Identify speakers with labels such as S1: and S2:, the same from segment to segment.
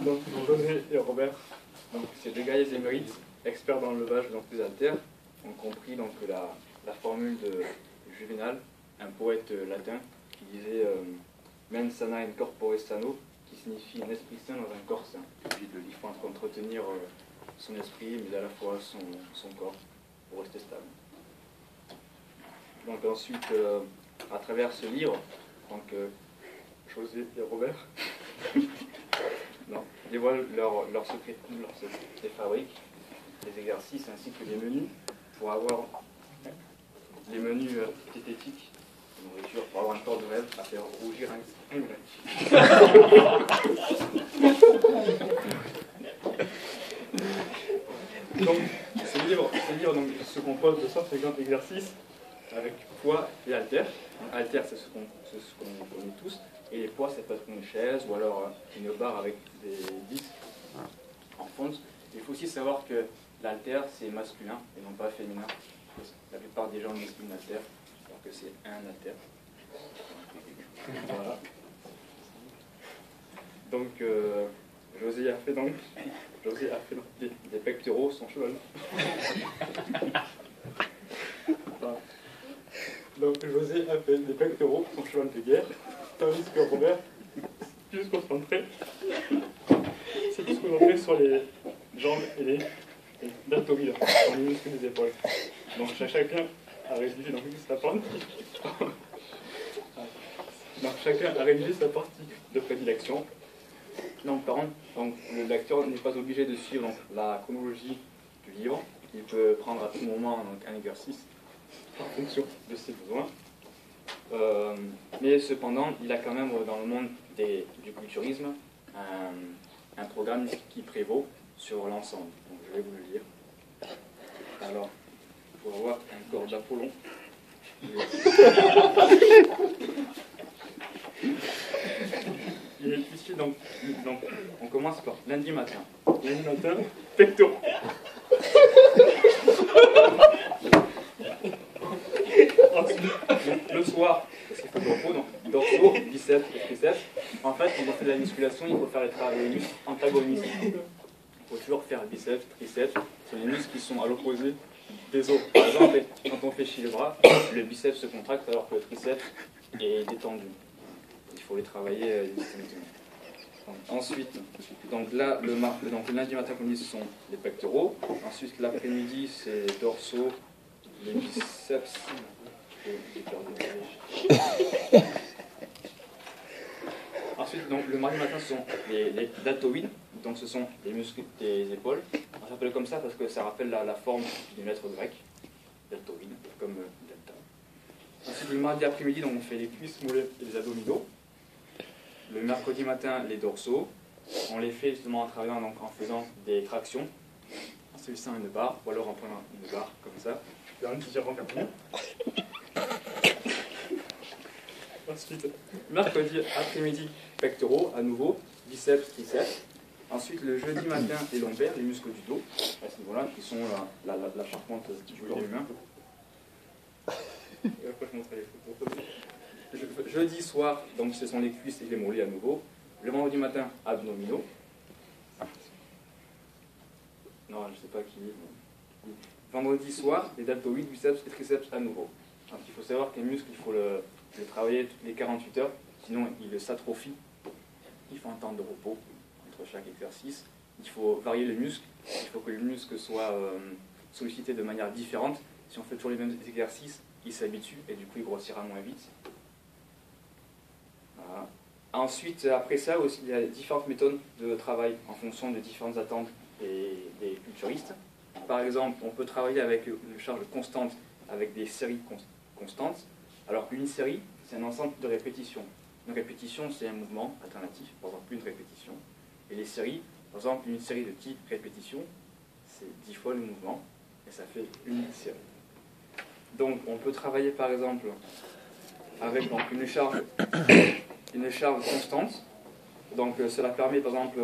S1: Donc, José et Robert, c'est deux gars émérites, experts dans le levage des haltères, ont compris donc, la formule de Juvénal, un poète latin, qui disait mens sana in corpore sano, qui signifie un esprit sain dans un corps sain. Il faut entretenir son esprit, mais à la fois son corps, pour rester stable. Donc ensuite, à travers ce livre, donc, José et Robert dévoilent leur secret des fabriques, les exercices ainsi que les menus pour avoir les menus diététiques de nourriture pour avoir un corps de rêve à faire rougir un grec. Donc, ce livre donc, se compose de 150 exercices avec poids et haltères. Haltères, c'est ce qu'on connaît tous, et les poids, ça peut être une chaise ou alors une barre avec des disques en fonte. Il faut aussi savoir que l'haltère, c'est masculin et non pas féminin. La plupart des gens disent une haltère, alors que c'est un haltère. Voilà. Donc, José a fait des pectoraux son cheval. Voilà. Donc José a fait des pectoraux son cheval de guerre, tandis que Robert c'est plus concentré sur les jambes et les deltoïdes, sur les muscles des épaules. Donc chacun a rédigé sa partie. Donc chacun a rédigé sa partie de prédilection. Donc, par contre, le lecteur n'est pas obligé de suivre la chronologie du livre. Il peut prendre à tout moment un exercice en fonction de ses besoins. Mais cependant, il a quand même dans le monde du culturisme un programme qui prévaut sur l'ensemble. Donc je vais vous le lire. Alors, il faut avoir un corps d'Apollon. Il est ici, donc, on commence par lundi matin. Lundi matin, pectoraux. Ensuite, le soir, parce qu'il faut du repos, donc dorsaux, biceps et triceps. En fait, quand on fait de la musculation, il faut faire les travaux des muscles antagonistes. Il faut toujours faire biceps, triceps. C'est les muscles qui sont à l'opposé des os. Par exemple, quand on fait chier le bras, le biceps se contracte alors que le triceps est détendu. Il faut les travailler distinctement. Ensuite, donc là, le lundi matin, comme dit, ce sont les pectoraux. Ensuite, l'après-midi, c'est les dorsaux, les biceps. Ensuite, donc, le mardi matin, ce sont les deltoïdes. Donc, ce sont les muscles des épaules. On s'appelle comme ça parce que ça rappelle la forme d'une lettre grecque. Deltoïde, comme delta. Ensuite, le mardi après-midi, on fait les cuisses, mollets et les abdominaux. Le mercredi matin, les dorsaux. On les fait justement en travaillant, donc en faisant des tractions, en se laissant une barre, ou alors en prenant une barre comme ça. Dans un petit tirant capillon. Ensuite, mercredi après-midi, pectoraux, à nouveau, biceps, triceps. Ensuite, le jeudi matin, les lombaires, les muscles du dos, à ce niveau-là, qui sont la charpente du corps humain. Et après, je montrerai les photos. Jeudi soir, donc ce sont les cuisses et les mollets à nouveau. Le vendredi matin, abdominaux. Non, je ne sais pas qui. Vendredi soir, les deltoïdes, biceps et triceps à nouveau. Donc il faut savoir que les muscles, il faut le travailler toutes les 48 heures, sinon ils s'atrophient. Il faut un temps de repos entre chaque exercice. Il faut varier les muscles. Il faut que les muscles soient sollicités de manière différente. Si on fait toujours les mêmes exercices, il s'habitue et du coup il grossira moins vite. Voilà. Ensuite, après ça, aussi, il y a différentes méthodes de travail en fonction de différentes attentes des culturistes. Par exemple, on peut travailler avec une charge constante avec des séries constantes. Alors une série, c'est un ensemble de répétitions. Une répétition, c'est un mouvement alternatif, par exemple une répétition. Et les séries, par exemple une série de 10 répétitions, c'est 10 fois le mouvement, et ça fait une série. Donc on peut travailler par exemple avec donc, une charge constante. Donc cela permet par exemple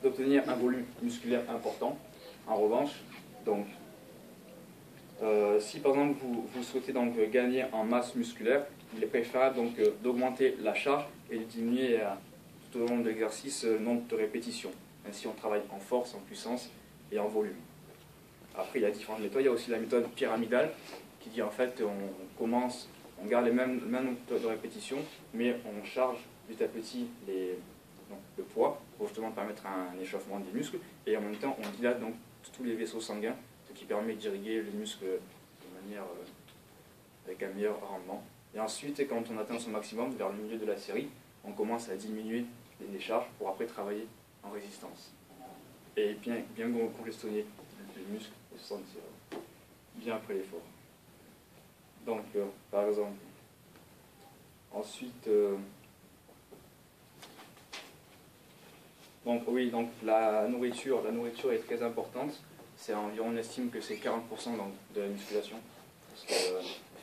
S1: d'obtenir un volume musculaire important. En revanche, donc, si par exemple vous souhaitez donc gagner en masse musculaire, il est préférable donc d'augmenter la charge et de diminuer tout au long de l'exercice nombre de répétitions. Ainsi, on travaille en force, en puissance et en volume. Après, il y a différentes méthodes. Il y a aussi la méthode pyramidale qui dit en fait on garde les mêmes nombre de répétitions, mais on charge petit à petit le poids pour justement permettre un échauffement des muscles, et en même temps on dilate donc tous les vaisseaux sanguins, ce qui permet d'irriguer les muscles de manière avec un meilleur rendement. Et ensuite, quand on atteint son maximum, vers le milieu de la série, on commence à diminuer les charges pour après travailler en résistance. Et bien congestionner les muscles et se sentir bien après l'effort. Donc, par exemple, ensuite, donc la nourriture est très importante. C'est environ, on estime que c'est 40% donc, de la musculation. Parce que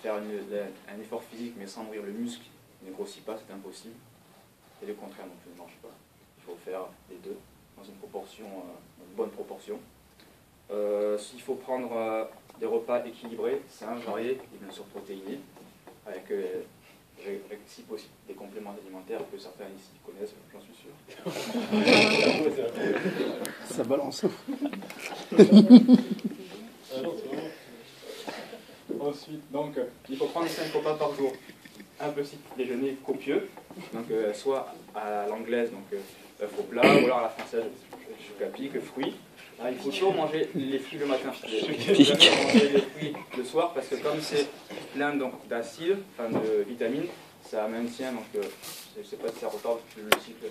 S1: faire un effort physique mais sans nourrir le muscle ne grossit pas, c'est impossible. Et le contraire non plus ne marche pas. Il faut faire les deux dans une proportion, une bonne proportion. Il faut prendre des repas équilibrés, sains, variés et bien sûr protéinés, avec si possible des compléments alimentaires que certains ici connaissent, j'en suis sûr.
S2: Ça balance.
S1: Ensuite, donc, il faut prendre 5 repas par jour. Un petit déjeuner copieux, donc soit à l'anglaise, donc œufs au plat, ou alors à la française, choc à pic, fruits. Là, il faut toujours manger les fruits le matin. Manger les fruits le soir, parce que comme c'est plein d'acides, enfin de vitamines, ça maintient, donc je ne sais pas si ça retarde le cycle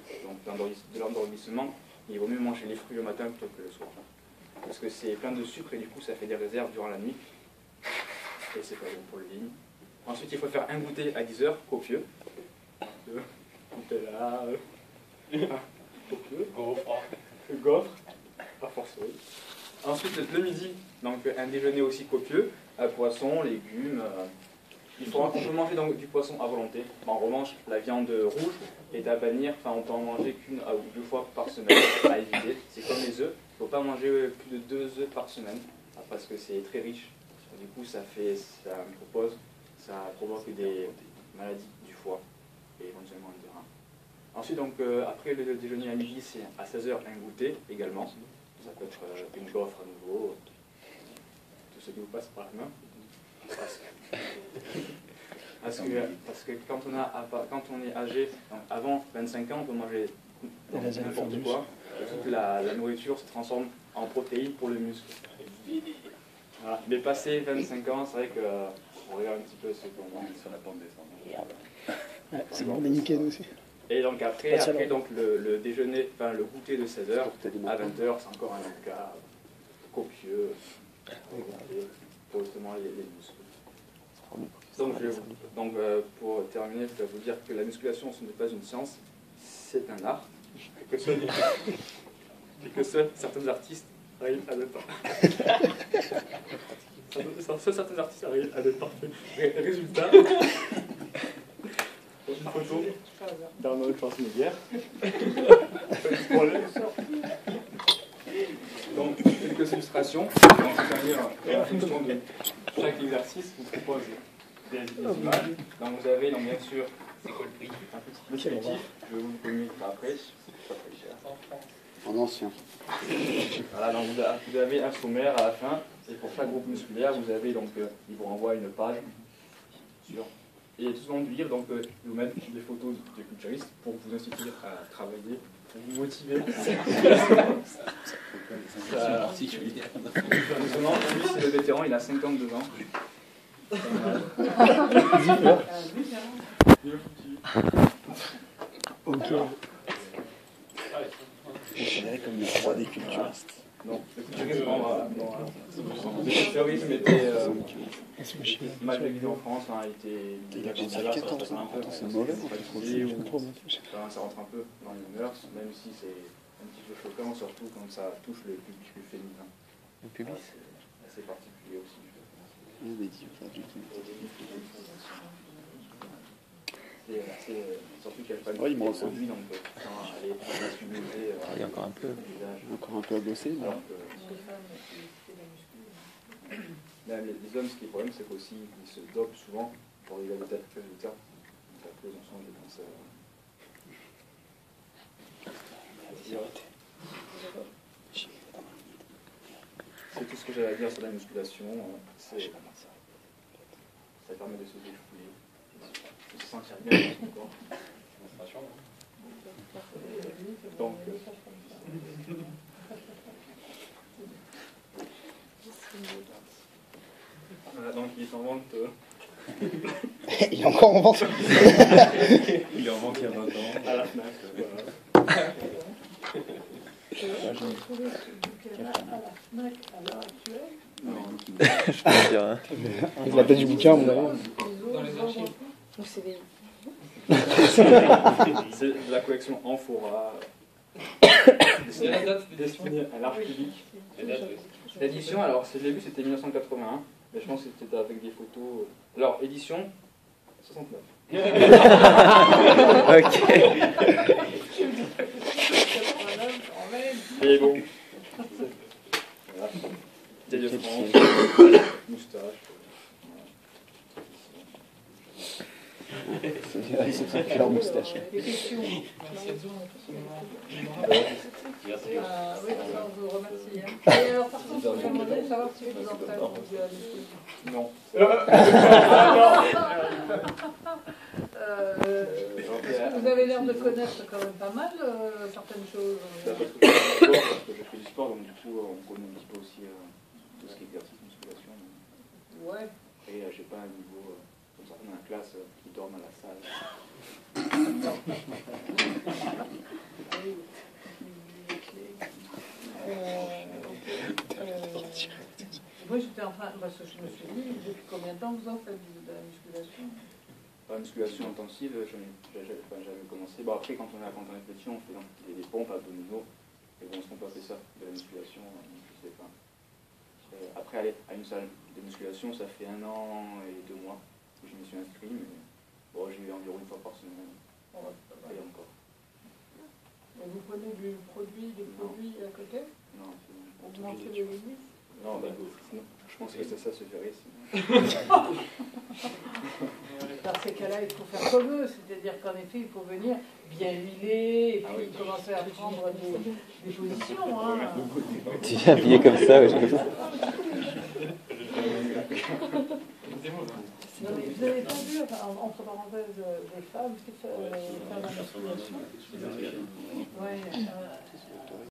S1: de l'endormissement. Il vaut mieux manger les fruits le matin plutôt que le soir. Parce que c'est plein de sucre et du coup ça fait des réserves durant la nuit. Et c'est pas bon pour le ligne. Ensuite, il faut faire un goûter à 10 heures, copieux. Nutella, copieux. Gaufre, pas forcément. Ensuite, le midi, donc un déjeuner aussi copieux, poisson, légumes. On peut manger donc, du poisson à volonté. En revanche, la viande rouge est à bannir. Enfin, on peut en manger qu'une ou deux fois par semaine, à éviter. C'est comme les œufs. Il ne faut pas manger plus de 2 œufs par semaine, parce que c'est très riche. Du coup, ça provoque des maladies du foie et éventuellement des reins. Ensuite, donc, après le déjeuner à midi, c'est à 16h un goûter également. Ça peut être une gaufre à nouveau, tout ce qui vous passe par la main. Parce que quand on est âgé, donc avant 25 ans, on peut manger n'importe quoi. Toute la nourriture se transforme en protéines pour le muscle. Voilà. Mais passé 25 ans, c'est vrai qu'on regarde un petit peu ce qu'on mange sur la pente descendante.
S2: Ouais, c'est bon, on est nickel aussi.
S1: Et donc après donc le déjeuner, enfin le goûter de 16h à 20h, c'est encore un cas copieux pour justement les muscles. Donc pour terminer, je vais vous dire que la musculation, ce n'est pas une science, c'est un art. Et que seuls certains artistes arrivent à le temps. Seuls certains artistes arrivent à le parfait. Résultat, une photo d'Arnold Schwarzenegger. Donc, quelques illustrations. En fonction de chaque exercice, vous propose des images. Donc, vous avez donc, bien sûr un petit descriptif. Je vais vous le communiquer après. Pas très cher.
S2: En ancien.
S1: Voilà, donc vous avez un sommaire à la fin. Et pour chaque groupe musculaire, vous avez donc, il vous renvoie une page sur. Et tout au long du livre, donc, ils vous mettent des photos de culturistes pour vous inciter à travailler, pour vous motiver. Justement, lui, c'est le vétéran, il a 52 ans.
S2: Ok. Considéré comme le roi des culturistes.
S1: Non, le culturisme était mal vécu en France, hein, il a commencé là, ça rentre un peu.
S2: C'est mauvais,
S1: ça rentre un peu dans les mœurs, même si c'est un petit peu choquant, surtout quand ça touche le public féminin.
S2: Le public
S1: c'est assez particulier aussi. Surtout qu'il n'y a pas de produit, donc elle est masculinisée.
S2: Il y a encore un peu à bosser.
S1: Les hommes, ce qui est le problème, c'est qu'aussi ils se dopent souvent pour arriver à des résultats. Donc après, ils en sont des cancers. que j'allais dire sur la musculation, ça permet de se défouler, de se sentir bien dans son corps. Donc, voilà, donc il est en vente.
S2: Il est encore en vente.
S3: Il est en vente il y a 20 ans.
S1: À la FNAC. Voilà.
S4: Je peux dire, hein.
S2: Avec la tête du bouquin, à mon avis.
S5: Dans les archives.
S1: C'est de la collection Amphora,
S5: C'est la date d'édition.
S1: destinée à l'art public.
S5: La date,
S1: L'édition, alors, si je l'ai vu, c'était 1981, mais je pense que c'était avec des photos. Alors, édition 69.
S4: Ok.
S1: Et bon. Voilà. Taille de France, moustache.
S2: C'est leur moustache.
S6: Des questions.
S5: Merci.
S6: Oui, ça, on vous remercie. Et alors, par contre, j'aimerais savoir si vous en faites
S1: Non.
S6: Parce que vous avez l'air de connaître quand même pas mal certaines choses.
S1: Parce que je fais du sport, donc du coup, on connaît un petit peu aussi tout ce qui est exercice, musculation.
S6: Ouais.
S1: Et j'ai pas un niveau, comme certains dans la classe, qui dorment à la salle.
S6: Moi, j'étais en train, parce que je me suis dit, depuis combien de temps vous en faites de la musculation?
S1: La musculation intensive, j'avais commencé. Bon, après, quand on est petit, on fait des pompes abdominaux. Et bon, est-ce qu'on peut appeler ça de la musculation? Je sais pas. Après, aller à une salle de musculation, ça fait 1 an et 2 mois que je me suis inscrit, mais bon, j'y vais environ 1 fois par semaine. Et encore.
S6: Et vous prenez des produits à côté?
S1: Non,
S6: Vous mangez des légumes?
S1: non, bah, je pense que ça suffirait. Sinon.
S6: Dans ces cas-là, il faut faire comme eux, c'est-à-dire qu'en effet, il faut venir bien huiler et puis commencer à prendre des positions. Hein.
S4: Tu viens habillé comme ça, ouais, je
S6: Non, mais vous avez pas vu, enfin, entre parenthèses, des femmes qui font la musculation? Ouais,